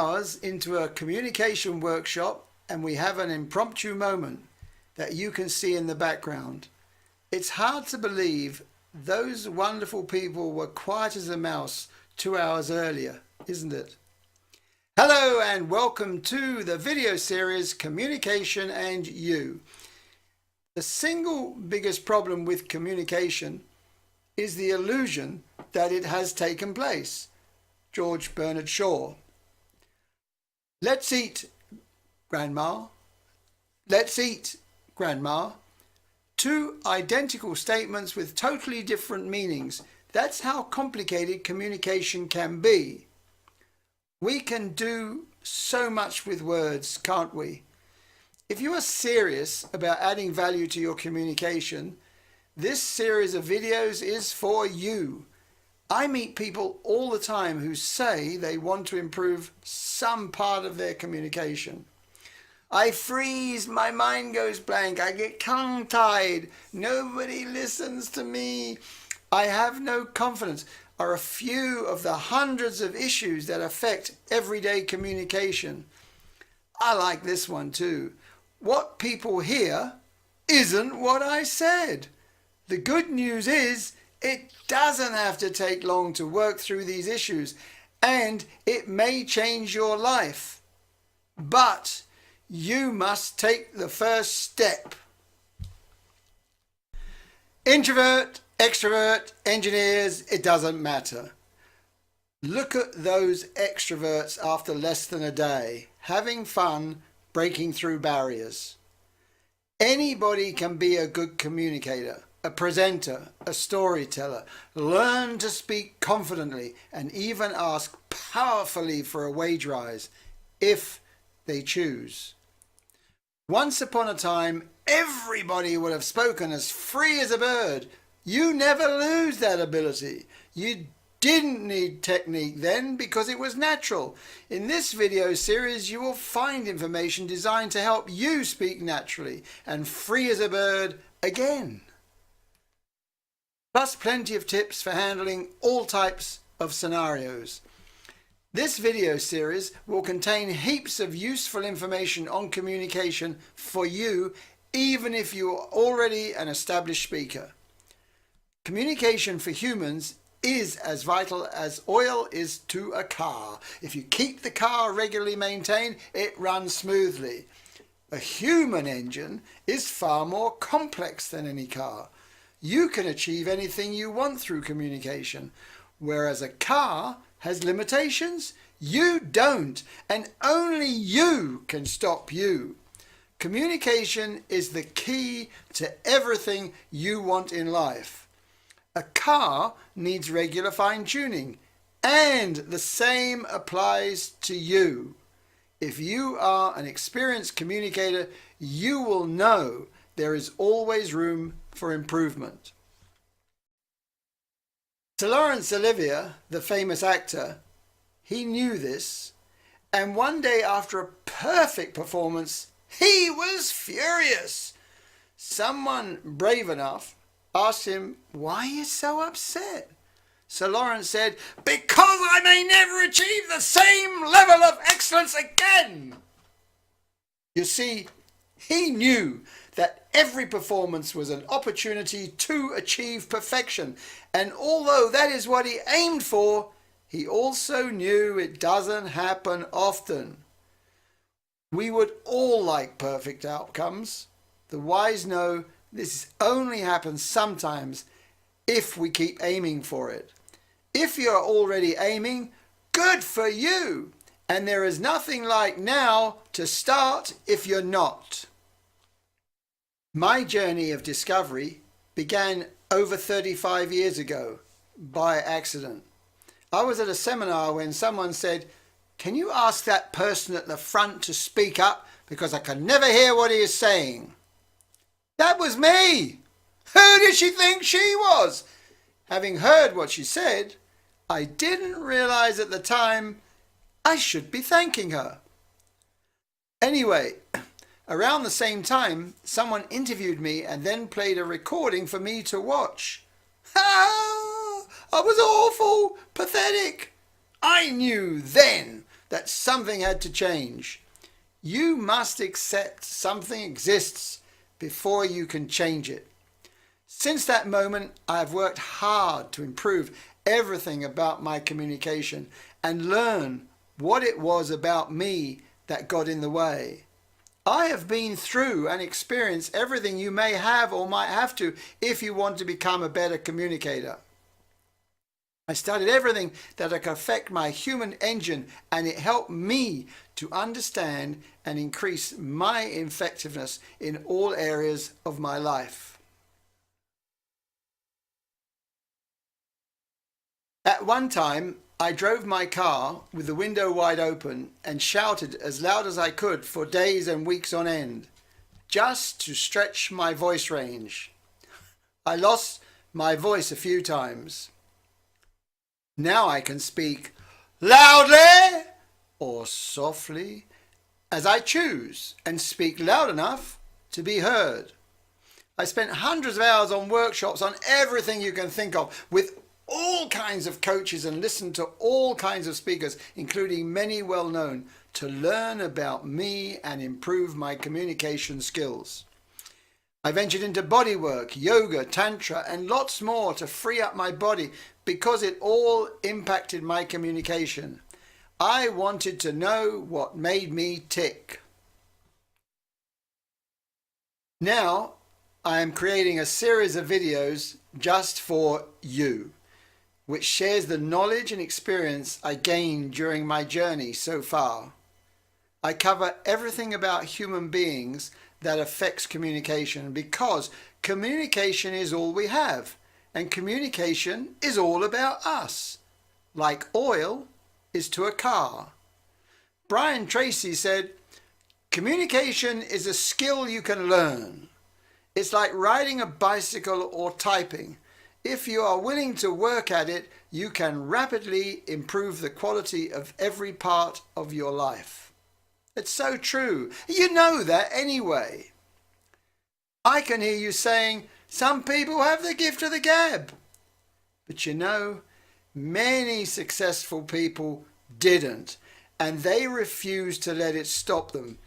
hours into a communication workshop and we have an impromptu moment that you can see in the background. It's hard to believe those wonderful people were quiet as a mouse 2 hours earlier, isn't it? Hello and welcome to the video series Communication and You. The single biggest problem with communication is the illusion that it has taken place. George Bernard Shaw. Let's eat, Grandma. Let's eat, Grandma. Two identical statements with totally different meanings. That's how complicated communication can be. We can do so much with words, can't we? If you are serious about adding value to your communication, this series of videos is for you. I meet people all the time who say they want to improve some part of their communication. I freeze, my mind goes blank, I get tongue-tied, nobody listens to me, I have no confidence, are a few of the hundreds of issues that affect everyday communication. I like this one too. What people hear isn't what I said. The good news is it doesn't have to take long to work through these issues, and it may change your life. But you must take the first step. Introvert, extrovert, engineers, it doesn't matter. Look at those extroverts after less than a day, having fun, breaking through barriers. Anybody can be a good communicator, a presenter, a storyteller. Learn to speak confidently and even ask powerfully for a wage rise if they choose. Once upon a time, everybody would have spoken as free as a bird. You never lose that ability. You didn't need technique then because it was natural. In this video series, you will find information designed to help you speak naturally and free as a bird again. Plus plenty of tips for handling all types of scenarios. This video series will contain heaps of useful information on communication for you, even if you are already an established speaker. Communication for humans is as vital as oil is to a car. If you keep the car regularly maintained, it runs smoothly. A human engine is far more complex than any car. You can achieve anything you want through communication, whereas a car has limitations. You don't, and only you can stop you. Communication is the key to everything you want in life. A car needs regular fine-tuning, and the same applies to you. If you are an experienced communicator, you will know there is always room for improvement. Sir Laurence Olivier, the famous actor, he knew this, and one day after a perfect performance, he was furious. Someone brave enough asked him why he is so upset. Sir Laurence said, "Because I may never achieve the same level of excellence again." You see, he knew that every performance was an opportunity to achieve perfection, and although that is what he aimed for, he also knew it doesn't happen often. We would all like perfect outcomes. The wise know this only happens sometimes if we keep aiming for it. If you're already aiming, good for you! And there is nothing like now to start if you're not. My journey of discovery began over 35 years ago by accident. I was at a seminar when someone said, "Can you ask that person at the front to speak up because I can never hear what he is saying?" That was me! Who did she think she was? Having heard what she said, I didn't realize at the time I should be thanking her. Anyway, around the same time, someone interviewed me and then played a recording for me to watch. Ah, I was awful, pathetic. I knew then that something had to change. You must accept something exists before you can change it. Since that moment, I have worked hard to improve everything about my communication and learn what it was about me that got in the way. I have been through and experienced everything you may have or might have to if you want to become a better communicator. I studied everything that could affect my human engine, and it helped me to understand and increase my effectiveness in all areas of my life. At one time, I drove my car with the window wide open and shouted as loud as I could for days and weeks on end, just to stretch my voice range. I lost my voice a few times. Now I can speak loudly or softly as I choose and speak loud enough to be heard. I spent hundreds of hours on workshops on everything you can think of with all kinds of coaches and listened to all kinds of speakers, including many well-known, to learn about me and improve my communication skills. I ventured into bodywork, yoga, tantra, and lots more to free up my body because it all impacted my communication. I wanted to know what made me tick. Now, I am creating a series of videos just for you, which shares the knowledge and experience I gained during my journey so far. I cover everything about human beings that affects communication because communication is all we have, and communication is all about us, like oil is to a car. Brian Tracy said, "Communication is a skill you can learn. It's like riding a bicycle or typing. If you are willing to work at it, you can rapidly improve the quality of every part of your life." It's so true. You know that anyway. I can hear you saying, some people have the gift of the gab. But you know, many successful people didn't, and they refused to let it stop them,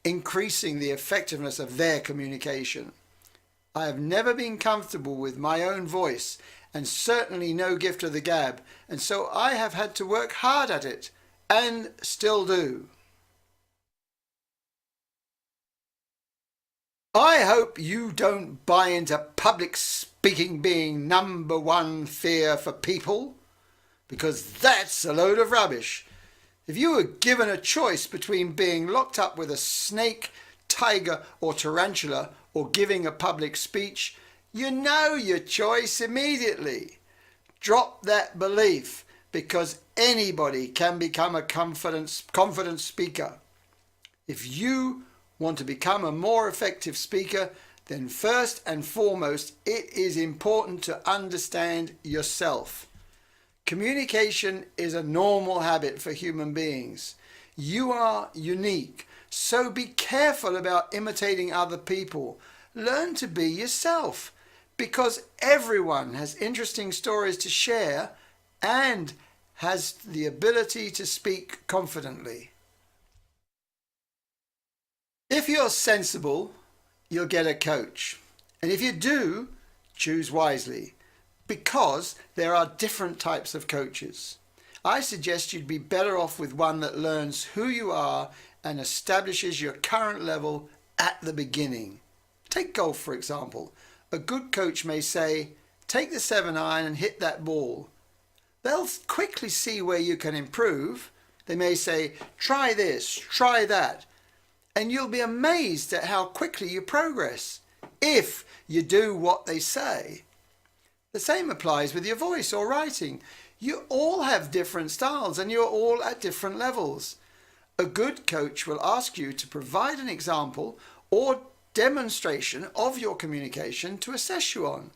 increasing the effectiveness of their communication. I have never been comfortable with my own voice, and certainly no gift of the gab, and so I have had to work hard at it, and still do. I hope you don't buy into public speaking being number one fear for people, because that's a load of rubbish. If you were given a choice between being locked up with a snake, tiger or tarantula or giving a public speech, you know your choice immediately. Drop that belief, because anybody can become a confident speaker. If you want to become a more effective speaker, then first and foremost, it is important to understand yourself. Communication is a normal habit for human beings. You are unique, so be careful about imitating other people. Learn to be yourself, because everyone has interesting stories to share and has the ability to speak confidently. If you're sensible, you'll get a coach. And if you do, choose wisely, because there are different types of coaches. I suggest you'd be better off with one that learns who you are and establishes your current level at the beginning. Take golf, for example. A good coach may say, take the 7-iron and hit that ball. They'll quickly see where you can improve. They may say, try this, try that. And you'll be amazed at how quickly you progress if you do what they say. The same applies with your voice or writing. You all have different styles and you're all at different levels. A good coach will ask you to provide an example or demonstration of your communication to assess you on.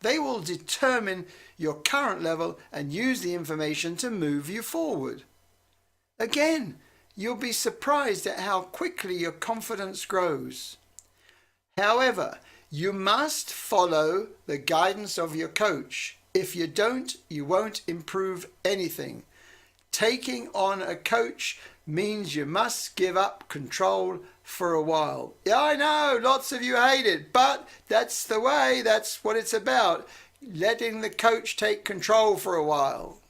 They will determine your current level and use the information to move you forward. Again, you'll be surprised at how quickly your confidence grows. However, you must follow the guidance of your coach. If you don't, you won't improve anything. taking on a coach means you must give up control for a while. Yeah, I know, lots of you hate it, but that's the way, that's what it's about. Letting the coach take control for a while.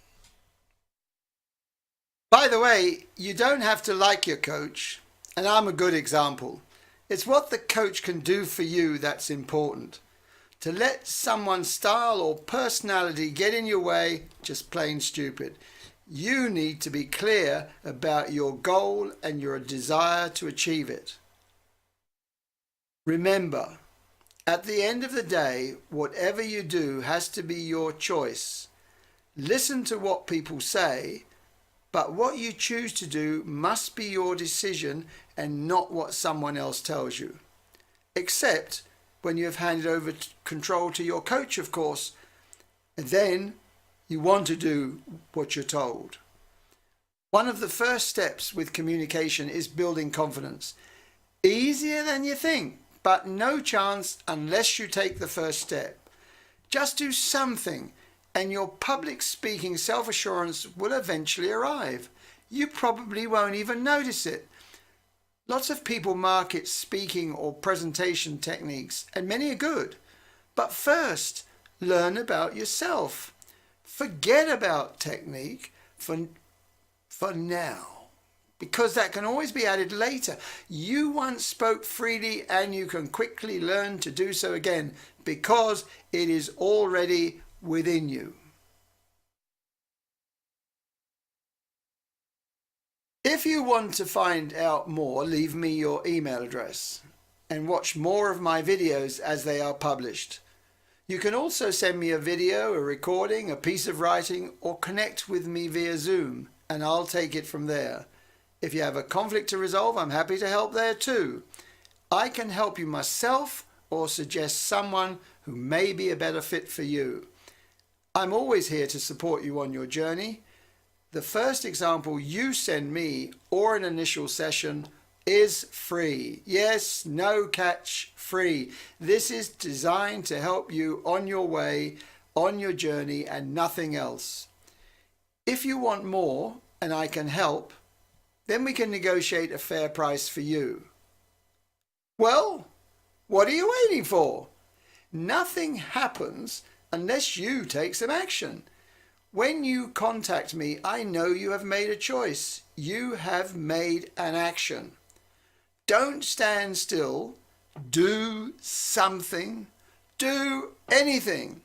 By the way, you don't have to like your coach, and I'm a good example. It's what the coach can do for you that's important. To let someone's style or personality get in your way, just plain stupid. You need to be clear about your goal and your desire to achieve it. Remember, at the end of the day, whatever you do has to be your choice. Listen to what people say, but what you choose to do must be your decision and not what someone else tells you. Except when you have handed over control to your coach, of course, and then you want to do what you're told. One of the first steps with communication is building confidence. Easier than you think, but no chance unless you take the first step. Just do something and your public speaking self-assurance will eventually arrive. You probably won't even notice it. Lots of people market speaking or presentation techniques, and many are good. But first, learn about yourself. Forget about technique for now, because that can always be added later. You once spoke freely and you can quickly learn to do so again because it is already within you. If you want to find out more, leave me your email address and watch more of my videos as they are published. You can also send me a video, a recording, a piece of writing, or connect with me via Zoom, and I'll take it from there. If you have a conflict to resolve, I'm happy to help there too. I can help you myself or suggest someone who may be a better fit for you. I'm always here to support you on your journey. The first example you send me or an initial session is free. Yes, no catch, free. This is designed to help you on your way, on your journey, and nothing else. If you want more and I can help, then we can negotiate a fair price for you. Well, what are you waiting for? Nothing happens unless you take some action. When you contact me, I know you have made a choice. You have made an action. Don't stand still. Do something. Do anything.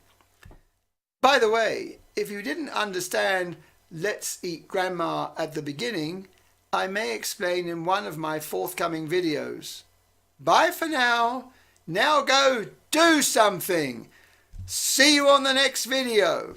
By the way, if you didn't understand Let's Eat Grandma at the beginning, I may explain in one of my forthcoming videos. Bye for now. Now go do something. See you on the next video.